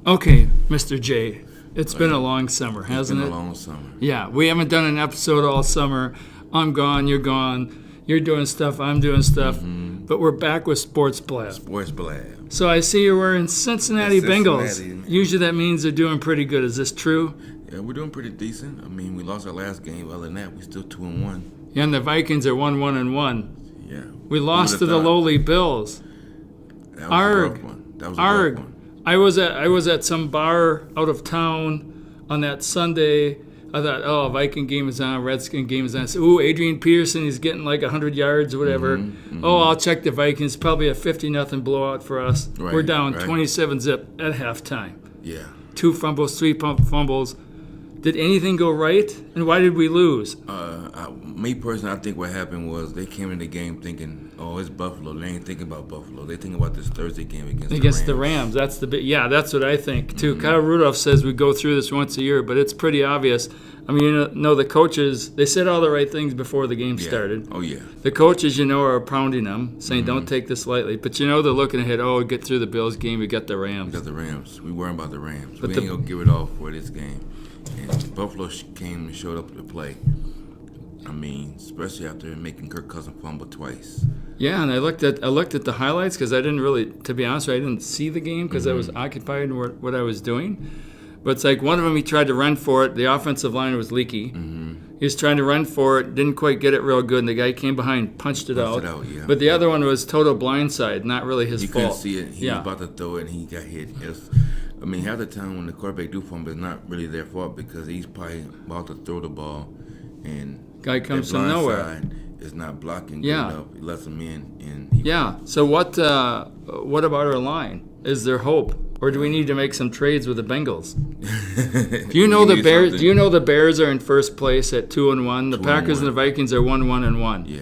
Okay, Mr. J, it's been a long summer, hasn't it? It's been a long summer. Yeah, we haven't done an episode all summer. I'm gone, you're gone. You're doing stuff, I'm doing stuff. But we're back with Sports Blabb. Sports Blabb. So I see you're wearing Cincinnati Bengals. Cincinnati. Usually that means they're doing pretty good. Is this true? Yeah, we're doing pretty decent. I mean, we lost our last game. Other than that, we're still 2-1. Yeah, and the Vikings are 1-1-1. Yeah. We lost to the lowly Bills. That was a rough one. That was a rough one. I was at some bar out of town on that Sunday. I thought, oh, Viking game is on, Redskin game is on. I said, ooh, Adrian Peterson, he's getting like 100 yards or whatever. Oh, I'll check the Vikings. Probably a 50-0 blowout for us. Right, We're down right. 27-zip at halftime. Yeah. 2 fumbles, 3 fumbles. Did anything go right? And why did we lose? Me personally, I think what happened was they came in the game thinking, oh, it's Buffalo. They ain't thinking about Buffalo. They thinking about this Thursday game against the Rams. That's the bit. Yeah, that's what I think too. Kyle Rudolph says we go through this once a year, but it's pretty obvious. I mean, you know, the coaches, they said all the right things before the game started. Oh, yeah. The coaches, are pounding them, saying don't take this lightly. But they're looking ahead, get through the Bills game, we got the Rams. We got the Rams. We worrying about the Rams. But we ain't going to give it all for this game. And Buffalo came and showed up to play. I mean, especially after making Kirk Cousins fumble twice. Yeah, and I looked at the highlights because I didn't really, to be honest, I didn't see the game because I was occupied in what I was doing. But it's like one of them, he tried to run for it. The offensive line was leaky. He was trying to run for it, didn't quite get it real good, and the guy came behind, punched it out. Yeah. But the other one was total blindside, not really his fault. You couldn't see it. He was about to throw it, and he got hit. I mean, half the time when the quarterback do fumble, it's not really their fault because he's probably about to throw the ball, and guy comes from nowhere. Is not blocking good enough. He lets him in. And So what about our line? Is there hope, or do we need to make some trades with the Bengals? Do you know the Bears? Something. Do you know the Bears are in first place at 2-1? The Packers 2-1. and the Vikings are 1-1-1. Yeah,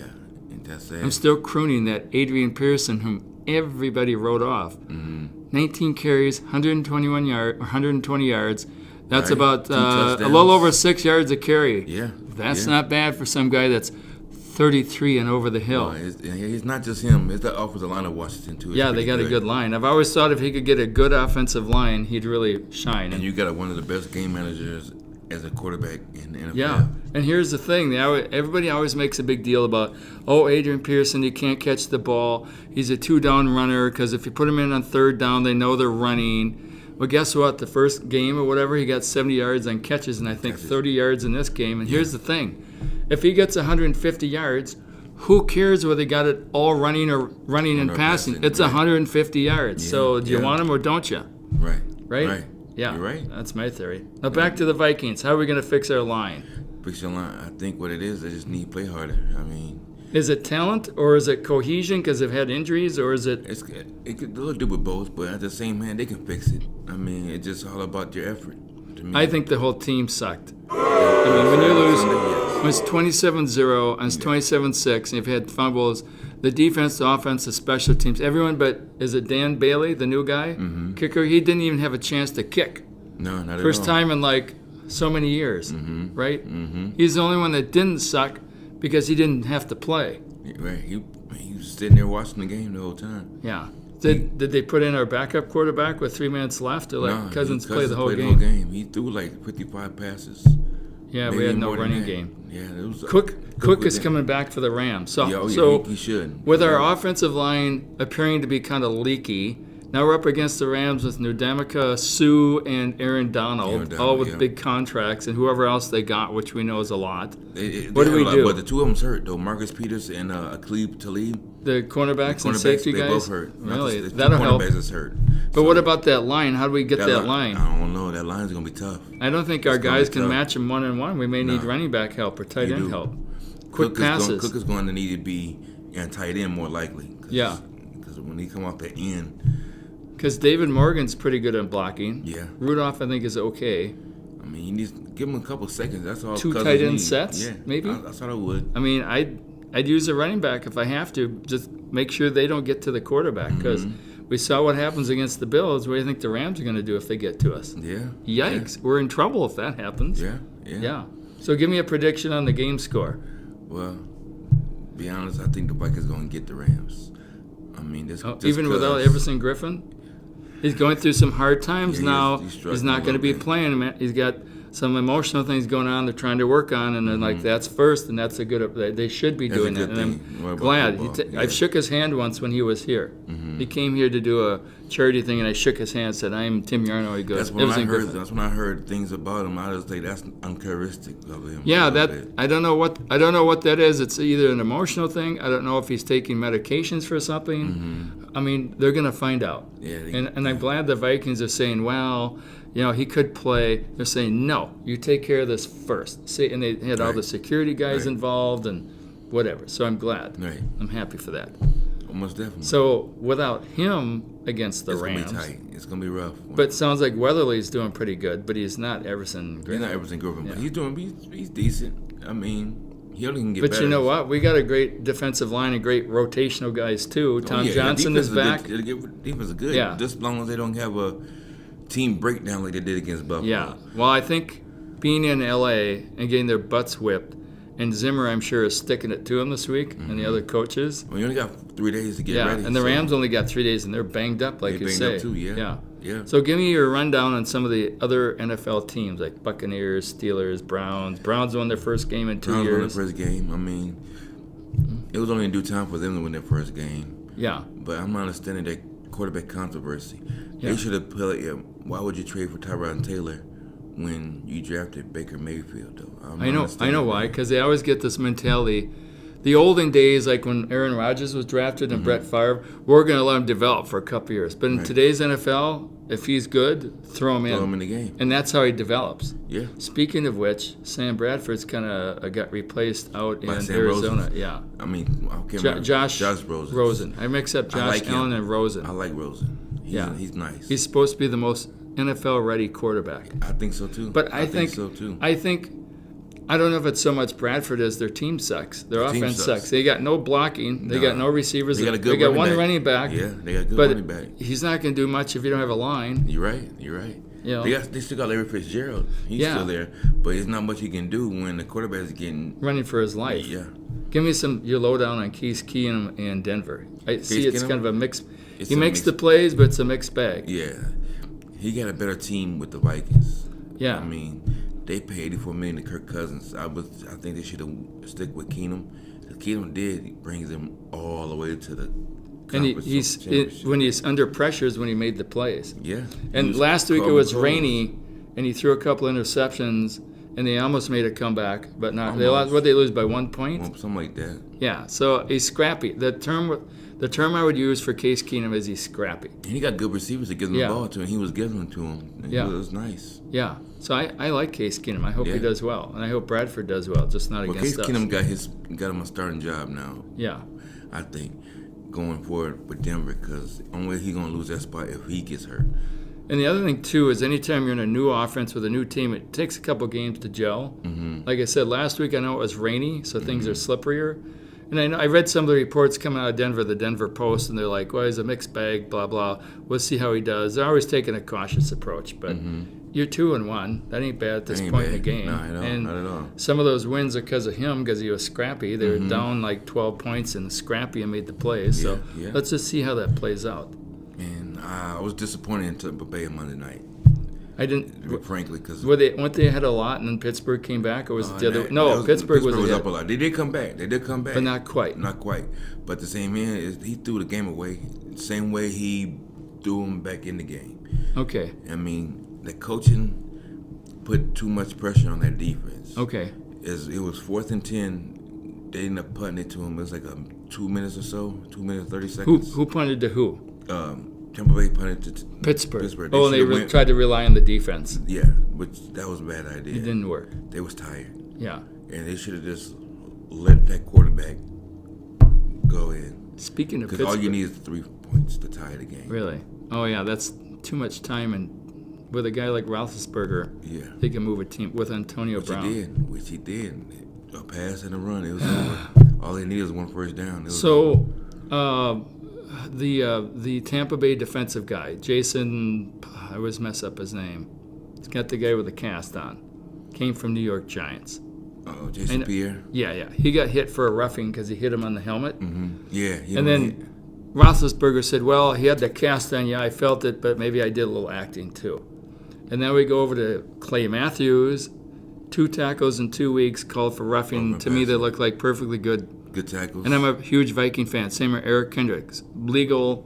and that's sad. I'm still crooning that Adrian Pearson, whom everybody wrote off. 19 carries, 120 yards. That's about a little over 6 yards a carry. Yeah. That's not bad for some guy that's 33 and over the hill. Well, it's not just him. It's the offensive line of Washington, too. Yeah, they got a good line. I've always thought if he could get a good offensive line, he'd really shine. And you got one of the best game managers as a quarterback in the NFL. Yeah, and here's the thing. Everybody always makes a big deal about, Adrian Pearson, he can't catch the ball. He's a 2-down runner because if you put him in on 3rd down, they know they're running. Well, guess what? The first game or whatever, he got 70 yards on catches and I think 30 yards in this game. And here's the thing. If he gets 150 yards, who cares whether he got it all running and passing? It's 150 yards. So do you want him or don't you? Right? Yeah. You're right. That's my theory. Now back to the Vikings. How are we going to fix our line? Fix your line. I think what it is, they just need to play harder. I mean, is it talent or is it cohesion because they've had injuries or is it? It could do with both, but at the same hand, they can fix it. I mean, it's just all about your effort. To me. I think the whole team sucked. I mean, when you lose, when it's 27-0 and it's 27-6 and you've had fumbles, the defense, the offense, the special teams, everyone but, is it Dan Bailey, the new guy? Kicker, he didn't even have a chance to kick. No, not at all. First time in like so many years, right? He's the only one that didn't suck because he didn't have to play. Right. He was sitting there watching the game the whole time. Yeah. Did they put in our backup quarterback with 3 minutes left or let Cousins play the whole game? He threw like 55 passes. Yeah, we had no running game. Yeah, it was Cook is coming back for the Rams. So he should. With our offensive line appearing to be kind of leaky, now we're up against the Rams with Ndamukong Suh and Aaron Donald, all with big contracts, and whoever else they got, which we know is a lot. What do we do? But the two of them's hurt, though. Marcus Peters and Aqib Talib. The cornerbacks and safety guys? They both hurt. Really? That'll help. The cornerbacks is hurt. But what about that line? How do we get that line? I don't know. That line's going to be tough. I don't think our guys can match them 1-on-1. We may need running back help or tight end help. Quick passes. Cook is going to need to be tight end more likely. Because when he come off the end. Because David Morgan's pretty good at blocking. Yeah. Rudolph, I think, is okay. I mean, you need to give him a couple seconds. That's all. 2 tight end sets, maybe? That's what I would. I mean, I'd use a running back if I have to. Just make sure they don't get to the quarterback. Because we saw what happens against the Bills. What do you think the Rams are going to do if they get to us? Yeah. Yikes. We're in trouble if that happens. Yeah. So give me a prediction on the game score. Well, be honest, I think the Vikings going to get the Rams. I mean, even without Everson Griffen? He's going through some hard times now. He's He's not going to be playing. Man. He's got some emotional things going on they're trying to work on, and then like that's first, and that's a good. They should be doing that, and I'm glad. I shook his hand once when he was here. He came here to do a charity thing, and I shook his hand and said, "I'm Tim Yarno." He goes, That's when I heard things about him. I just think that's uncharacteristic of him. Yeah, I don't know what that is. It's either an emotional thing. I don't know if he's taking medications for something. I mean, they're going to find out. Yeah, and I'm glad the Vikings are saying, well, he could play. They're saying, no, you take care of this first. See, and they had all the security guys involved and whatever. So I'm glad. Right. I'm happy for that. Almost definitely. So without him against the Rams, it's gonna be tight. It's gonna be rough. But it sounds like Weatherly's doing pretty good, but he's not Everson Griffen. He's not Everson Griffen, but he's decent. I mean, he only can get better. But you know what? We got a great defensive line and great rotational guys too. Tom Johnson is back. Defense is good. Yeah. Just as long as they don't have a team breakdown like they did against Buffalo. Yeah. Well, I think being in LA and getting their butts whipped, and Zimmer, I'm sure, is sticking it to him this week, and the other coaches. Well, you only got 3 days to get ready. Yeah, and the Rams only got 3 days, and they're banged up, like you say. Banged up too, yeah. So give me your rundown on some of the other NFL teams, like Buccaneers, Steelers, Browns. Browns won their first game in 2 years. Browns won their first game. I mean, it was only in due time for them to win their first game. Yeah. But I'm not understanding that quarterback controversy. Yeah. They should have put why would you trade for Tyrod Taylor when you drafted Baker Mayfield, though? I know why, because they always get this mentality. The olden days, like when Aaron Rodgers was drafted and Brett Favre, we're going to let him develop for a couple years. But in today's NFL, if he's good, throw him in. Throw him in the game. And that's how he develops. Yeah. Speaking of which, Sam Bradford's kind of got replaced out By in Sam Arizona. Rosen. Yeah. I mean, I can't remember. Josh Rosen. I mix up Josh like Allen him. and Rosen. I like Rosen. He's nice. He's supposed to be the most NFL-ready quarterback. I think so too. But I think so too. I don't know if it's so much Bradford as their team sucks. Their offense sucks. They got no blocking. They got no receivers. They got one running back. Yeah, they got a good running back. He's not going to do much if you don't have a line. You're right. They still got Larry Fitzgerald. He's still there, but there's not much he can do when the quarterback is getting running for his life. Yeah. Give me your lowdown on Case Keenum and Denver. I see it's kind of a mix. He makes the plays, but it's a mixed bag. Yeah. He got a better team with the Vikings. Yeah. I mean, they paid $84 million to Kirk Cousins. I think they should have stick with Keenum. Keenum brings them all the way to the conference championship. When he's under pressure is when he made the plays. Yeah. And last week it was rainy, and he threw a couple interceptions, and they almost made a comeback, but not. They lose by 1 point? Something like that. Yeah. So he's scrappy. The term I would use for Case Keenum is he's scrappy. And he got good receivers to give him the ball to, and he was giving them to him. And it was nice. Yeah. So I like Case Keenum. I hope he does well, and I hope Bradford does well, just not against us. Case Keenum got him a starting job now. Yeah. I think going forward with Denver, because the only way he's going to lose that spot if he gets hurt. And the other thing, too, is anytime you're in a new offense with a new team, it takes a couple games to gel. Mm-hmm. Like I said, last week I know it was rainy, so things are slipperier. And I read some of the reports coming out of Denver, the Denver Post, and they're like, well, he's a mixed bag, blah, blah. We'll see how he does. They're always taking a cautious approach. But you're 2-1. That ain't bad at this point in the game. No, not at all. Some of those wins are because of him, because he was scrappy. They were down like 12 points and scrappy and made the plays. So let's just see how that plays out. And I was disappointed in Tampa Bay on Monday night. I didn't, frankly, because weren't they had a lot and then Pittsburgh came back, or was it the other? No, Pittsburgh was up a lot. They did come back, but not quite. But the same end is he threw the game away, same way he threw him back in the game. Okay. I mean, the coaching put too much pressure on that defense. Okay. It was 4th and 10. They ended up punting it to him. It was like 2 minutes or so, 2 minutes 30 seconds. Who punted to who? Tampa Bay punted to Pittsburgh. Oh, and they tried to rely on the defense. Yeah, which that was a bad idea. It didn't work. They was tired. Yeah. And they should have just let that quarterback go in. Speaking of Pittsburgh. Because all you need is 3 points to tie the game. Really? Oh, yeah, that's too much time. And with a guy like Roethlisberger, they can move a team with Antonio Brown. Which he did. A pass and a run. It was over. All they needed was 1 first down. The Tampa Bay defensive guy, Jason, I always mess up his name. He's got the guy with the cast on. Came from New York Giants. Oh, Jason Pierre? Yeah. He got hit for a roughing because he hit him on the helmet. Mm-hmm. Yeah. And then Roethlisberger said, well, he had the cast on. Yeah, I felt it, but maybe I did a little acting too. And then we go over to Clay Matthews. 2 tackles in 2 weeks, called for roughing. To me, they look like perfectly good tackles. And I'm a huge Viking fan. Same with Eric Kendricks. Legal,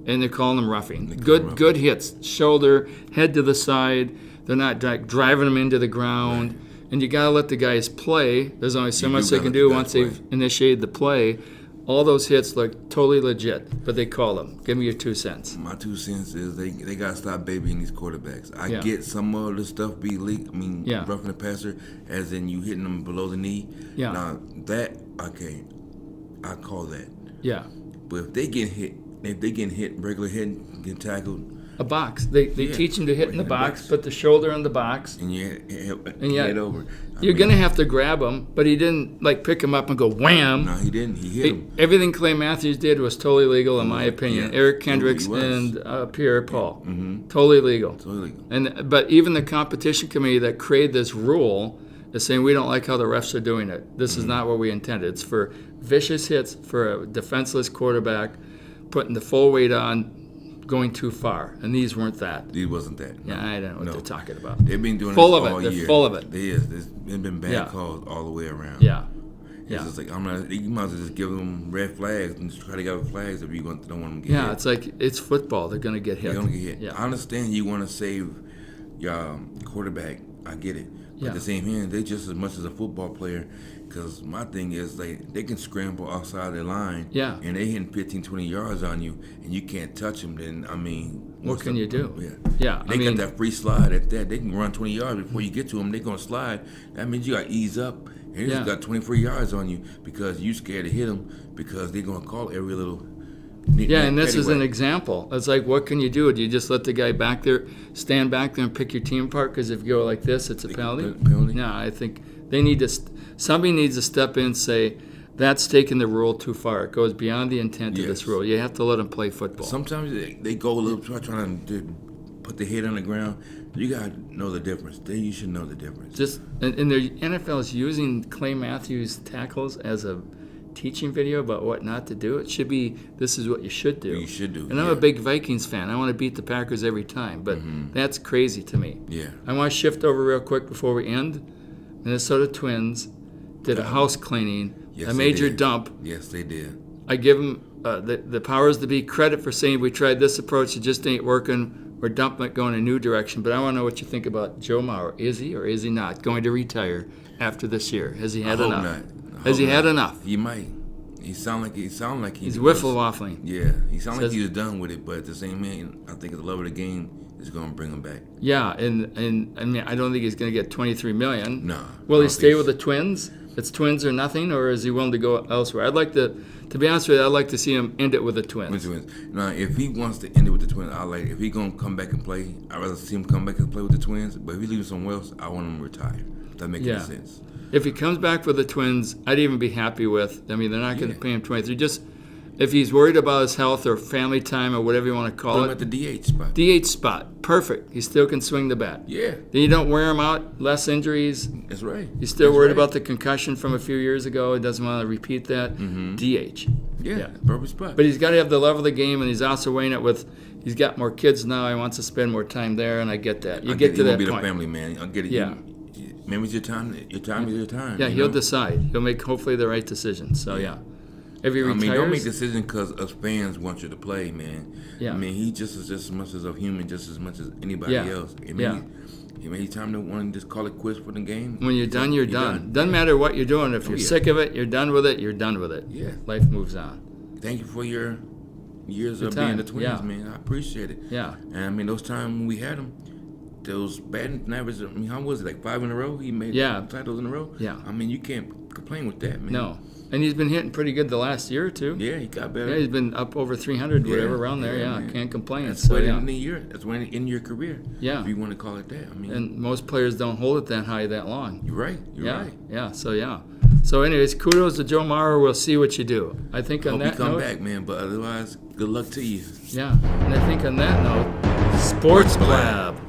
and they're calling them roughing. Good hits. Shoulder, head to the side. They're not like driving them into the ground. Right. And you got to let the guys play. There's only so much they can do once they've initiated the play. All those hits look totally legit, but they call them. Give me your 2 cents. My 2 cents is they got to stop babying these quarterbacks. I get some of the stuff be leaked. I mean, roughing the passer, as in you hitting them below the knee. Yeah. Now, that, okay, I call that. Yeah. But if they get hit, regular hit, get tackled. A box. They teach them to hit in the box, put the shoulder in the box. And head over. You're going to have to grab him, but he didn't pick him up and go wham. No, he didn't. He hit him. Everything Clay Matthews did was totally legal, in my opinion. Yeah. Eric Kendricks and Pierre Paul. Mm-hmm. Totally legal. Totally legal. But even the competition committee that created this rule is saying we don't like how the refs are doing it. This is not what we intended. It's for vicious hits for a defenseless quarterback, putting the full weight on, going too far, and these weren't that. These wasn't that. Yeah, I don't know what they're talking about. They've been doing full this of all it. year. They're full of it. There's been bad calls all the way around. Yeah. It's just like you might as well just give them red flags and try to get flags if you don't want them to get hit. Yeah, it's like it's football. They're going to get hit. They're going to get hit. Yeah. I understand you want to save your quarterback. I get it. But at the same hand, they just as much as a football player. Because my thing is, they can scramble outside their line. Yeah. And they hitting 15, 20 yards on you, and you can't touch them. Then what can you do? Yeah. They got that free slide at that. They can run 20 yards before you get to them. They're gonna slide. That means you got to ease up. And they just got 24 yards on you because you scared to hit them because they're gonna call every little. And this is an example. It's like, what can you do? Do you just let the guy back there, stand back there and pick your team apart? Because if you go like this, it's a penalty? No, I think they need to. Somebody needs to step in and say, that's taking the rule too far. It goes beyond the intent of this rule. You have to let them play football. Sometimes they go a little trying to put the head on the ground. You got to know the difference. You should know the difference. And the NFL is using Clay Matthews' tackles as a teaching video about what not to do. It should be, this is what you should do. You should do. And I'm a big Vikings fan. I want to beat the Packers every time, but that's crazy to me. Yeah. I want to shift over real quick before we end. Minnesota Twins did a house cleaning, a major dump. Yes, they did. I give them the powers to be credit for saying we tried this approach, it just ain't working. We're dumping it, going a new direction. But I want to know what you think about Joe Mauer. Is he or is he not going to retire after this year? Has he had enough? Has he had enough? He might. He sound like he's wiffle waffling. Yeah, he sounds like he was done with it. But at the same hand, I think at the love of the game is going to bring him back. Yeah, and I mean, I don't think he's going to get $23 million. No. Will he stay with the Twins? It's Twins or nothing, or is he willing to go elsewhere? I'd like to be honest with you, I'd like to see him end it with the Twins. Now, if he wants to end it with the Twins, if he's going to come back and play, I'd rather see him come back and play with the Twins. But if he's leaving somewhere else, I want him to retire. If that makes any sense. If he comes back for the Twins, I'd even be happy with. I mean, they're not going to pay him 23. Just if he's worried about his health or family time or whatever you want to call it. Put him at the DH spot. DH spot. Perfect. He still can swing the bat. Yeah. Then you don't wear him out. Less injuries. That's right. He's still worried about the concussion from a few years ago. He doesn't want to repeat that. DH. Yeah. Perfect spot. But he's got to have the love of the game, and he's also weighing it with. He's got more kids now. He wants to spend more time there, and I get that. You get to that point. He'll be the family man. I get it. Yeah. Maybe it's your time. Your time is your time. Yeah, he'll decide. He'll make hopefully the right decision. So yeah. If he retires, don't make decisions because us fans want you to play, man. Yeah. I mean, he just as much as a human, just as much as anybody else. It may time to want to just call it quits for the game. When you're done, you're done. Doesn't matter what you're doing. If you're sick of it, you're done with it. You're done with it. Yeah. Life moves on. Thank you for your years of being the Twins, man. I appreciate it. Yeah. And I mean, those times when we had him. Those batting average, I mean, how was it? Like 5 in a row? He made titles in a row? Yeah. I mean, you can't complain with that, man. No. And he's been hitting pretty good the last year or two. Yeah, he got better. Yeah, he's been up over 300, whatever, around there. Yeah, can't complain. That's when in the year. That's when in your career. Yeah. If you want to call it that. I mean. And most players don't hold it that high that long. You're right. You're right. Yeah. So anyways, kudos to Joe Mauer. We'll see what you do. I think on that note. Hope you come back, man. But otherwise, good luck to you. Yeah. And I think on that note, Sports Blabb.